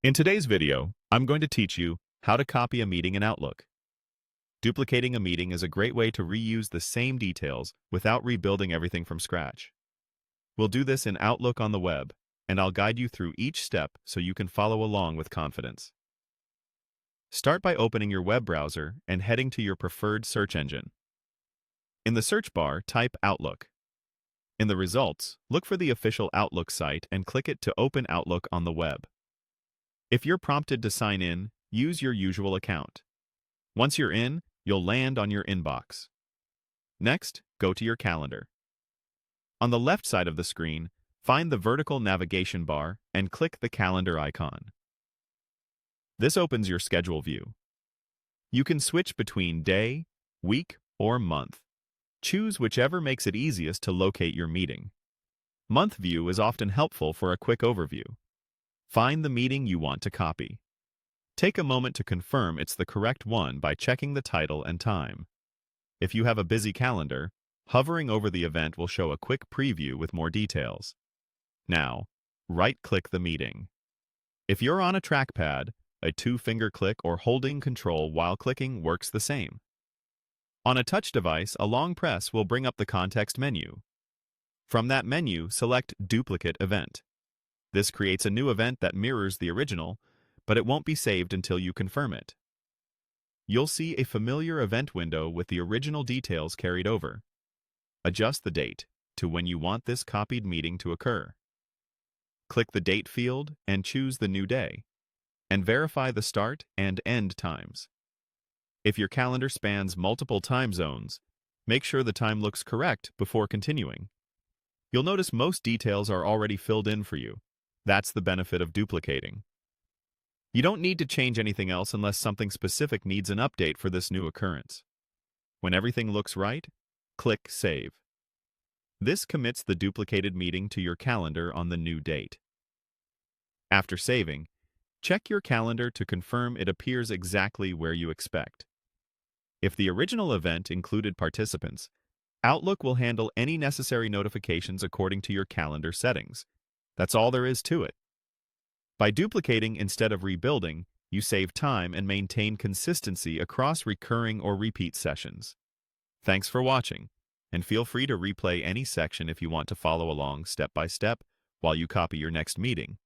In today's video, I'm going to teach you how to copy a meeting in Outlook. Duplicating a meeting is a great way to reuse the same details without rebuilding everything from scratch. We'll do this in Outlook on the web, and I'll guide you through each step so you can follow along with confidence. Start by opening your web browser and heading to your preferred search engine. In the search bar, type Outlook. In the results, look for the official Outlook site and click it to open Outlook on the web. If you're prompted to sign in, use your usual account. Once you're in, you'll land on your inbox. Next, go to your calendar. On the left side of the screen, find the vertical navigation bar and click the calendar icon. This opens your schedule view. You can switch between day, week, or month. Choose whichever makes it easiest to locate your meeting. Month view is often helpful for a quick overview. Find the meeting you want to copy. Take a moment to confirm it's the correct one by checking the title and time. If you have a busy calendar, hovering over the event will show a quick preview with more details. Now, right-click the meeting. If you're on a trackpad, a two-finger click or holding Control while clicking works the same. On a touch device, a long press will bring up the context menu. From that menu, select Duplicate Event. This creates a new event that mirrors the original, but it won't be saved until you confirm it. You'll see a familiar event window with the original details carried over. Adjust the date to when you want this copied meeting to occur. Click the Date field and choose the new day, and verify the start and end times. If your calendar spans multiple time zones, make sure the time looks correct before continuing. You'll notice most details are already filled in for you. That's the benefit of duplicating. You don't need to change anything else unless something specific needs an update for this new occurrence. When everything looks right, click Save. This commits the duplicated meeting to your calendar on the new date. After saving, check your calendar to confirm it appears exactly where you expect. If the original event included participants, Outlook will handle any necessary notifications according to your calendar settings. That's all there is to it. By duplicating instead of rebuilding, you save time and maintain consistency across recurring or repeat sessions. Thanks for watching, and feel free to replay any section if you want to follow along step by step while you copy your next meeting.